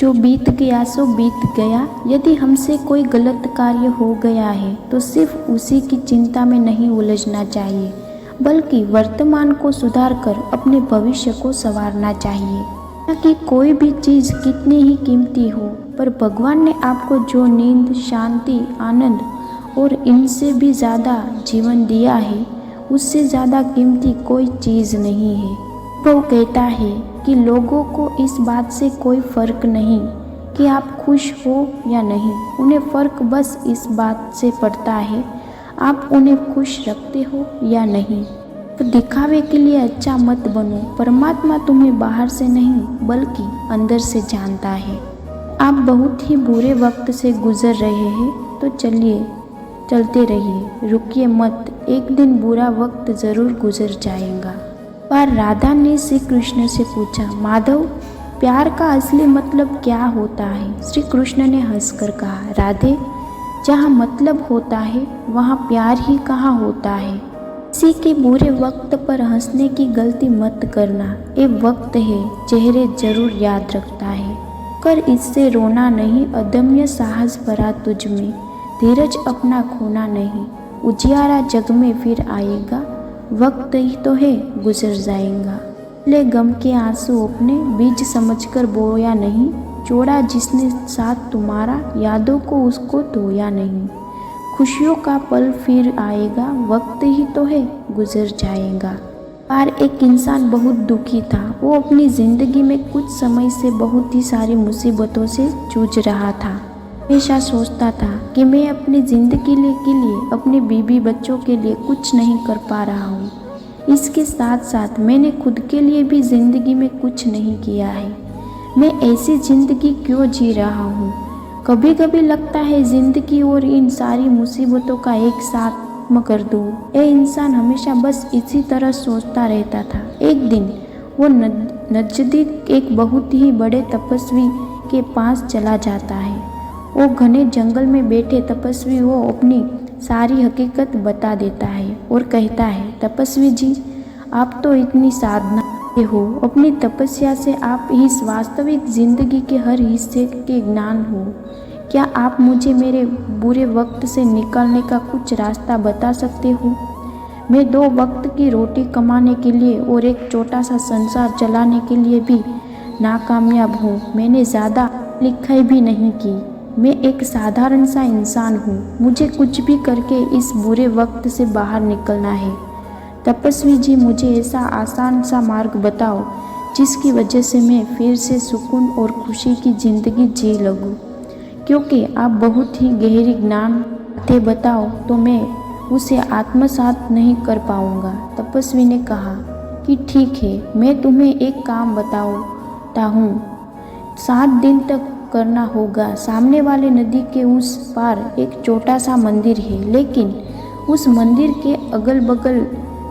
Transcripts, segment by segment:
जो बीत गया सो बीत गया। यदि हमसे कोई गलत कार्य हो गया है तो सिर्फ उसी की चिंता में नहीं उलझना चाहिए, बल्कि वर्तमान को सुधार कर अपने भविष्य को संवारना चाहिए। ताकि कोई भी चीज़ कितनी ही कीमती हो, पर भगवान ने आपको जो नींद, शांति, आनंद और इनसे भी ज़्यादा जीवन दिया है, उससे ज़्यादा कीमती कोई चीज़ नहीं है। वो कहता है कि लोगों को इस बात से कोई फ़र्क नहीं कि आप खुश हो या नहीं, उन्हें फ़र्क बस इस बात से पड़ता है आप उन्हें खुश रखते हो या नहीं। तो दिखावे के लिए अच्छा मत बनो। परमात्मा तुम्हें बाहर से नहीं बल्कि अंदर से जानता है। आप बहुत ही बुरे वक्त से गुजर रहे हैं तो चलते रहिए, रुकिए मत, एक दिन बुरा वक्त ज़रूर गुजर जाएगा। पर राधा ने श्री कृष्ण से पूछा, माधव, प्यार का असली मतलब क्या होता है? श्री कृष्ण ने हंसकर कहा, राधे, जहाँ मतलब होता है वहाँ प्यार ही कहाँ होता है। किसी के बुरे वक्त पर हंसने की गलती मत करना। एक वक्त है, चेहरे जरूर याद रखता है, कर इससे रोना नहीं, अदम्य साहस भरा तुझ में, धीरज अपना खोना नहीं, उजियारा जग में फिर आएगा, वक्त ही तो है गुजर जाएगा। ले गम के आंसू अपने बीज समझकर बोया नहीं, छोड़ा जिसने साथ तुम्हारा, यादों को उसको धोया नहीं, खुशियों का पल फिर आएगा, वक्त ही तो है गुजर जाएगा। पर एक इंसान बहुत दुखी था। वो अपनी ज़िंदगी में कुछ समय से बहुत ही सारी मुसीबतों से जूझ रहा था। हमेशा सोचता था कि मैं अपनी ज़िंदगी के लिए अपने बीवी बच्चों के लिए कुछ नहीं कर पा रहा हूँ। इसके साथ साथ मैंने खुद के लिए भी ज़िंदगी में कुछ नहीं किया है। मैं ऐसी ज़िंदगी क्यों जी रहा हूँ? कभी कभी लगता है ज़िंदगी और इन सारी मुसीबतों का एक साथ कर दूँ। ये इंसान हमेशा बस इसी तरह सोचता रहता था। एक दिन वो नज़दीक एक बहुत ही बड़े तपस्वी के पास चला जाता है। वो घने जंगल में बैठे तपस्वी वो अपनी सारी हकीकत बता देता है और कहता है, तपस्वी जी, आप तो इतनी साधना करते हो, अपनी तपस्या से आप इस वास्तविक ज़िंदगी के हर हिस्से के ज्ञान हो। क्या आप मुझे मेरे बुरे वक्त से निकलने का कुछ रास्ता बता सकते हो? मैं 2 वक्त की रोटी कमाने के लिए और एक छोटा सा संसार चलाने के लिए भी नाकामयाब हूँ। मैंने ज़्यादा लिखाई भी नहीं की। मैं एक साधारण सा इंसान हूँ। मुझे कुछ भी करके इस बुरे वक्त से बाहर निकलना है। तपस्वी जी, मुझे ऐसा आसान सा मार्ग बताओ जिसकी वजह से मैं फिर से सुकून और खुशी की ज़िंदगी जी लगूँ। क्योंकि आप बहुत ही गहरी ज्ञान बातें बताओ तो मैं उसे आत्मसात नहीं कर पाऊँगा। तपस्वी ने कहा कि ठीक है, मैं तुम्हें एक काम बताता हूँ। 7 दिन तक करना होगा। सामने वाले नदी के उस पार एक छोटा सा मंदिर है, लेकिन उस मंदिर के अगल बगल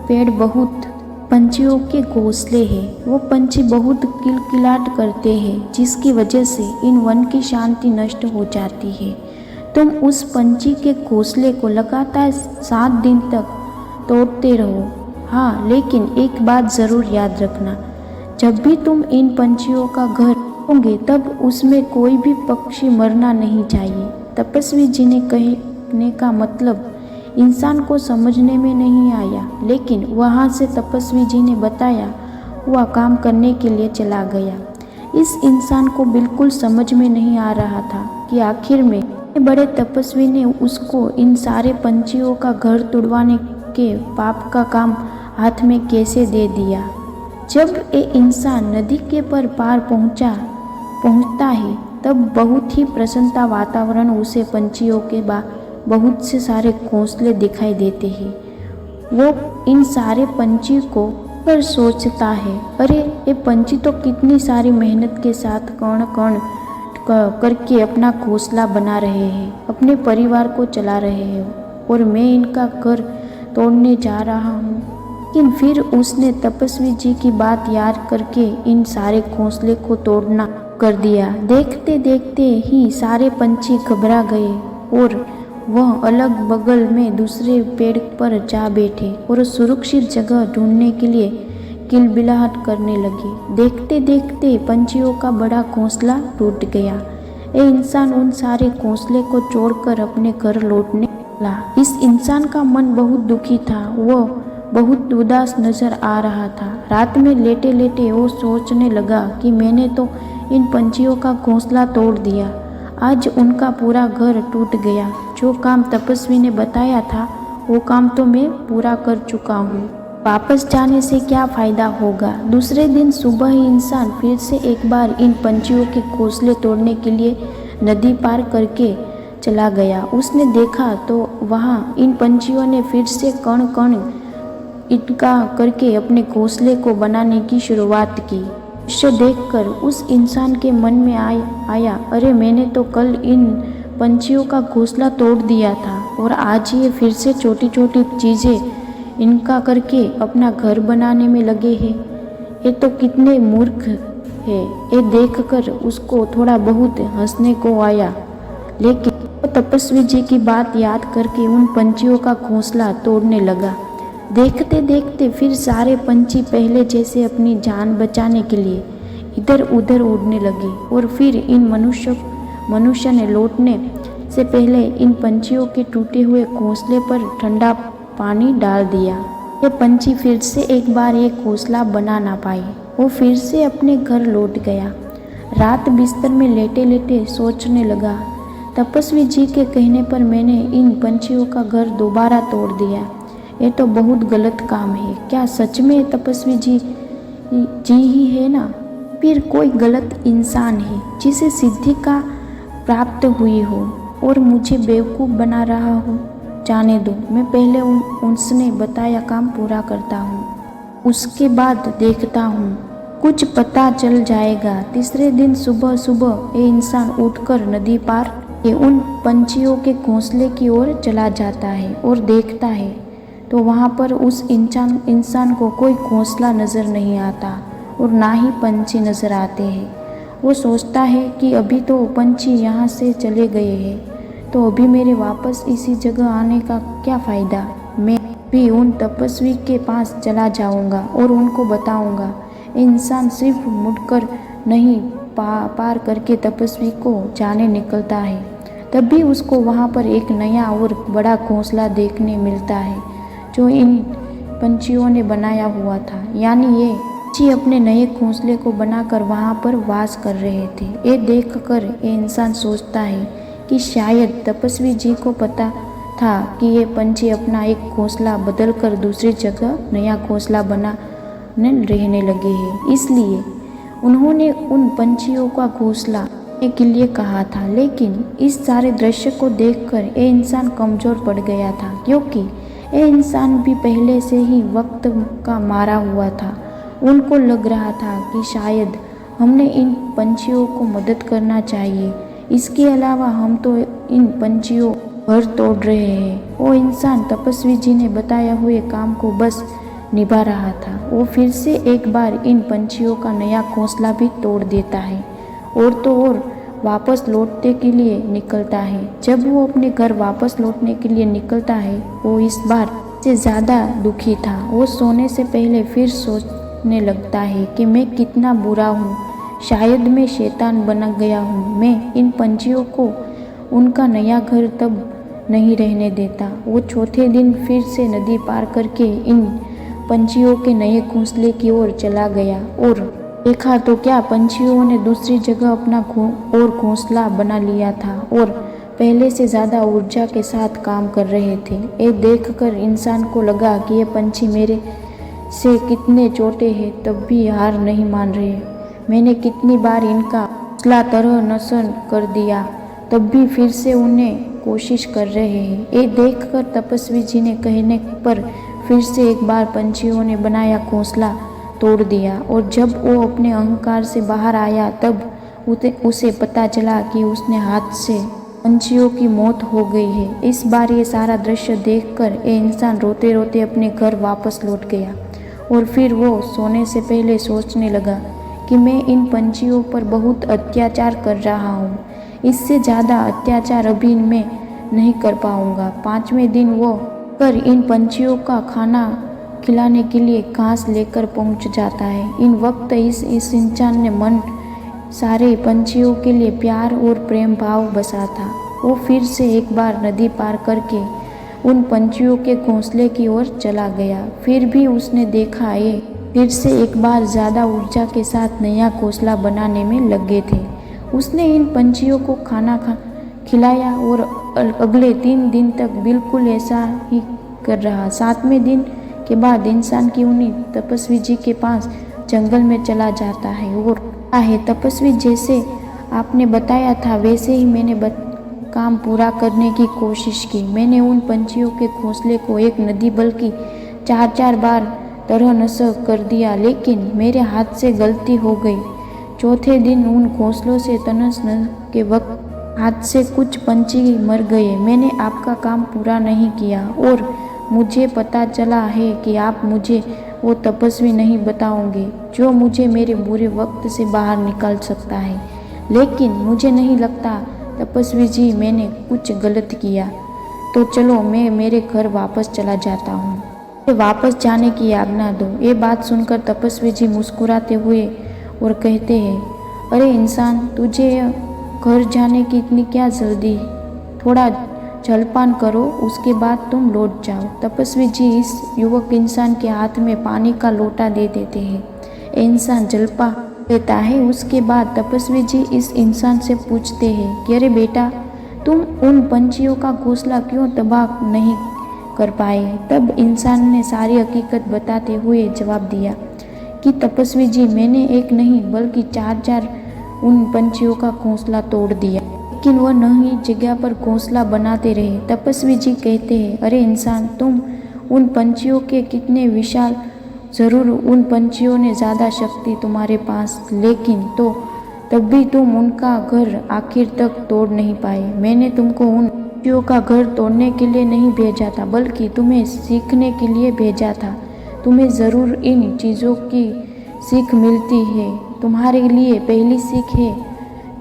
पेड़ बहुत पंछियों के घोंसले हैं। वो पंछी बहुत किलकिलाट करते हैं, जिसकी वजह से इन वन की शांति नष्ट हो जाती है। तुम उस पंछी के घोंसले को लगातार 7 दिन तक तोड़ते रहो। हाँ, लेकिन एक बात ज़रूर याद रखना, जब भी तुम इन पंछियों का घर होंगे तब उसमें कोई भी पक्षी मरना नहीं चाहिए। तपस्वी जी ने कहने का मतलब इंसान को समझने में नहीं आया, लेकिन वहाँ से तपस्वी जी ने बताया हुआ काम करने के लिए चला गया। इस इंसान को बिल्कुल समझ में नहीं आ रहा था कि आखिर में बड़े तपस्वी ने उसको इन सारे पंछियों का घर तुड़वाने के पाप का काम हाथ में कैसे दे दिया। जब ये इंसान नदी के पार पहुंचता है तब बहुत ही प्रसन्नता वातावरण उसे पंछियों के बहुत से सारे घोंसले दिखाई देते हैं। वो इन सारे पंछी को पर सोचता है, अरे ये पंछी तो कितनी सारी मेहनत के साथ कण कण करके अपना घोंसला बना रहे हैं, अपने परिवार को चला रहे हैं, और मैं इनका घर तोड़ने जा रहा हूँ। लेकिन फिर उसने तपस्वी जी की बात याद करके इन सारे घोंसले को तोड़ना कर दिया। देखते देखते ही सारे पंछी घबरा गए और वह अलग बगल में दूसरे पेड़ पर जा बैठे और सुरक्षित जगह ढूंढने के लिए किलबिलाहट करने लगी। देखते देखते पंछियों का बड़ा घोंसला टूट गया। ये इंसान उन सारे घोंसले को छोड़कर अपने घर लौटने लगा। इस इंसान का मन बहुत दुखी था, वो बहुत उदास नजर आ रहा था। रात में लेटे लेटे वो सोचने लगा कि मैंने तो इन पंछियों का घोंसला तोड़ दिया, आज उनका पूरा घर टूट गया। जो काम तपस्वी ने बताया था वो काम तो मैं पूरा कर चुका हूँ, वापस जाने से क्या फ़ायदा होगा। दूसरे दिन सुबह ही इंसान फिर से एक बार इन पंछियों के घोंसले तोड़ने के लिए नदी पार करके चला गया। उसने देखा तो वहाँ इन पंछियों ने फिर से कण कण इटका करके अपने घोंसले को बनाने की शुरुआत की। इसे देखकर उस इंसान के मन में आया, अरे मैंने तो कल इन पंछियों का घोंसला तोड़ दिया था और आज ये फिर से छोटी छोटी चीज़ें इनका करके अपना घर बनाने में लगे हैं। ये तो कितने मूर्ख है। ये देखकर उसको थोड़ा बहुत हंसने को आया, लेकिन वो तपस्वी जी की बात याद करके उन पंछियों का घोंसला तोड़ने लगा। देखते देखते फिर सारे पंछी पहले जैसे अपनी जान बचाने के लिए इधर उधर उड़ने लगे और फिर इन मनुष्य ने लौटने से पहले इन पंछियों के टूटे हुए घोंसले पर ठंडा पानी डाल दिया। ये पंछी फिर से एक बार ये घोंसला बना ना पाए। वो फिर से अपने घर लौट गया। रात बिस्तर में लेटे लेटे सोचने लगा, तपस्वी जी के कहने पर मैंने इन पंछियों का घर दोबारा तोड़ दिया। ये तो बहुत गलत काम है। क्या सच में तपस्वी जी ही है ना? फिर कोई गलत इंसान है जिसे सिद्धि का प्राप्त हुई हो और मुझे बेवकूफ़ बना रहा हो। जाने दो, मैं पहले उसने बताया काम पूरा करता हूँ, उसके बाद देखता हूँ, कुछ पता चल जाएगा। तीसरे दिन सुबह सुबह ये इंसान उठकर नदी पार के उन पंछियों के घोंसले की ओर चला जाता है और देखता है तो वहाँ पर उस इंसान को कोई घोंसला नज़र नहीं आता और ना ही पंछी नज़र आते हैं। वो सोचता है कि अभी तो पंछी यहाँ से चले गए हैं, तो अभी मेरे वापस इसी जगह आने का क्या फ़ायदा। मैं भी उन तपस्वी के पास चला जाऊँगा और उनको बताऊँगा। इंसान सिर्फ मुड़कर नहीं पार करके तपस्वी को जाने निकलता है। तब भी उसको वहाँ पर एक नया और बड़ा घोंसला देखने मिलता है जो इन पंछियों ने बनाया हुआ था। यानी ये पंछी अपने नए घोंसले को बनाकर वहाँ पर वास कर रहे थे। ये देखकर ये इंसान सोचता है कि शायद तपस्वी जी को पता था कि ये पंछी अपना एक घोंसला बदलकर दूसरी जगह नया घोंसला बनाने रहने लगे हैं, इसलिए उन्होंने उन पंछियों का घोंसला के लिए कहा था। लेकिन इस सारे दृश्य को देखकर ये इंसान कमज़ोर पड़ गया था, क्योंकि ये इंसान भी पहले से ही वक्त का मारा हुआ था। उनको लग रहा था कि शायद हमने इन पंछियों को मदद करना चाहिए, इसके अलावा हम तो इन पंछियों घर तोड़ रहे हैं। वो इंसान तपस्वी जी ने बताया हुए काम को बस निभा रहा था। वो फिर से एक बार इन पंछियों का नया घोंसला भी तोड़ देता है और तो और वापस लौटने के लिए निकलता है। जब वो अपने घर वापस लौटने के लिए निकलता है, वो इस बार से ज़्यादा दुखी था। वो सोने से पहले फिर सोचने लगता है कि मैं कितना बुरा हूँ, शायद मैं शैतान बन गया हूँ। मैं इन पंछियों को उनका नया घर तब नहीं रहने देता। वो चौथे दिन फिर से नदी पार करके इन पंछियों के नए घोंसले की ओर चला गया और देखा तो क्या पंछियों ने दूसरी जगह अपना घोंसला बना लिया था और पहले से ज़्यादा ऊर्जा के साथ काम कर रहे थे। ये देखकर इंसान को लगा कि ये पंछी मेरे से कितने छोटे हैं, तब भी हार नहीं मान रहे। मैंने कितनी बार इनका घोंसला तरह नशर कर दिया, तब भी फिर से उन्हें कोशिश कर रहे हैं। ये देखकर तपस्वी जी ने कहने पर फिर से एक बार पंछियों ने बनाया घोंसला तोड़ दिया और जब वो अपने अहंकार से बाहर आया तब उसे पता चला कि उसने हाथ से पंछियों की मौत हो गई है। इस बार ये सारा दृश्य देखकर ये इंसान रोते रोते अपने घर वापस लौट गया और फिर वो सोने से पहले सोचने लगा कि मैं इन पंछियों पर बहुत अत्याचार कर रहा हूँ, इससे ज़्यादा अत्याचार अभी मैं नहीं कर पाऊँगा। 5वें दिन वो कर इन पंछियों का खाना खिलाने के लिए घास लेकर पहुंच जाता है। इन वक्त इस इंसान ने मन सारे पंछियों के लिए प्यार और प्रेम भाव बसा था। वो फिर से एक बार नदी पार करके उन पंछियों के घोंसले की ओर चला गया। फिर भी उसने देखा ये फिर से एक बार ज़्यादा ऊर्जा के साथ नया घोंसला बनाने में लगे थे। उसने इन पंछियों को खाना खिलाया और अगले 3 दिन तक बिल्कुल ऐसा ही कर रहा। 7वें दिन के बाद इंसान की उन्हीं तपस्वी जी के पास जंगल में चला जाता है और तपस्वी, जैसे आपने बताया था वैसे ही मैंने काम पूरा करने की कोशिश की। मैंने उन पंछियों के घोंसले को एक नदी बल्कि 4 बार तरह नशा कर दिया, लेकिन मेरे हाथ से गलती हो गई। चौथे दिन उन घोंसलों से तनस के वक्त हाथ से कुछ पंछी मर गए। मैंने आपका काम पूरा नहीं किया और मुझे पता चला है कि आप मुझे वो तपस्वी नहीं बताओगे जो मुझे मेरे बुरे वक्त से बाहर निकाल सकता है। लेकिन मुझे नहीं लगता तपस्वी जी मैंने कुछ गलत किया। तो चलो मैं मेरे घर वापस चला जाता हूँ। वापस जाने की आज्ञा दो। ये बात सुनकर तपस्वी जी मुस्कुराते हुए और कहते हैं, अरे इंसान, तुझे घर जाने की इतनी क्या जल्दी? थोड़ा जलपान करो, उसके बाद तुम लौट जाओ। तपस्वी जी इस युवक इंसान के हाथ में पानी का लोटा दे देते हैं। इंसान जलपा लेता है। उसके बाद तपस्वी जी इस इंसान से पूछते हैं कि अरे बेटा, तुम उन पंछियों का घोंसला क्यों तबाह नहीं कर पाए? तब इंसान ने सारी हकीकत बताते हुए जवाब दिया कि तपस्वी जी, मैंने एक नहीं बल्कि 4 उन पंछियों का घोंसला तोड़ दिया, लेकिन वह नई जगह पर घोंसला बनाते रहे। तपस्वी जी कहते हैं, अरे इंसान, तुम उन पंछियों के कितने विशाल, ज़रूर उन पंछियों ने ज़्यादा शक्ति तुम्हारे पास, लेकिन तो तब भी तुम उनका घर आखिर तक तोड़ नहीं पाए। मैंने तुमको उन पंछियों का घर तोड़ने के लिए नहीं भेजा था, बल्कि तुम्हें सीखने के लिए भेजा था। तुम्हें ज़रूर इन चीज़ों की सीख मिलती है। तुम्हारे लिए पहली सीख है,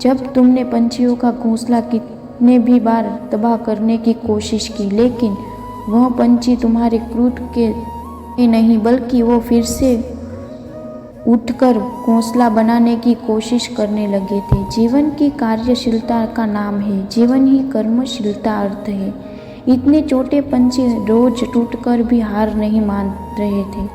जब तुमने पंछियों का घोंसला कितने भी बार तबाह करने की कोशिश की, लेकिन वह पंछी तुम्हारे क्रोध के नहीं बल्कि वो फिर से उठकर घोंसला बनाने की कोशिश करने लगे थे। जीवन की कार्यशीलता का नाम है, जीवन ही कर्मशीलता अर्थ है। इतने छोटे पंछी रोज टूटकर भी हार नहीं मान रहे थे।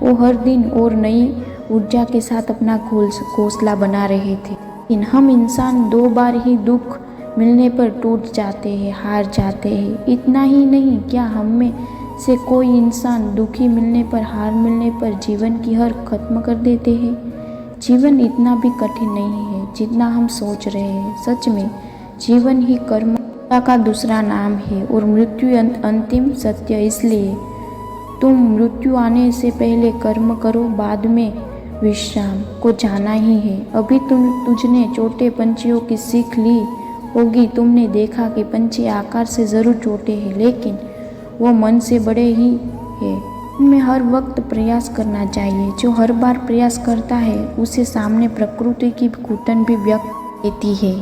वो हर दिन और नई ऊर्जा के साथ अपना घोंसला बना रहे थे। लेकिन हम इंसान 2 बार ही दुख मिलने पर टूट जाते हैं, हार जाते हैं। इतना ही नहीं, क्या हम में से कोई इंसान दुखी मिलने पर, हार मिलने पर जीवन की हर खत्म कर देते हैं? जीवन इतना भी कठिन नहीं है जितना हम सोच रहे हैं। सच में जीवन ही कर्म का दूसरा नाम है और मृत्यु अंतिम सत्य। इसलिए तुम मृत्यु आने से पहले कर्म करो, बाद में विश्राम को जाना ही है। अभी तुझने छोटे पंछियों की सीख ली होगी। तुमने देखा कि पंछी आकार से ज़रूर छोटे हैं, लेकिन वो मन से बड़े ही है। हमें हर वक्त प्रयास करना चाहिए। जो हर बार प्रयास करता है उसे सामने प्रकृति की घुटन भी व्यक्त देती है।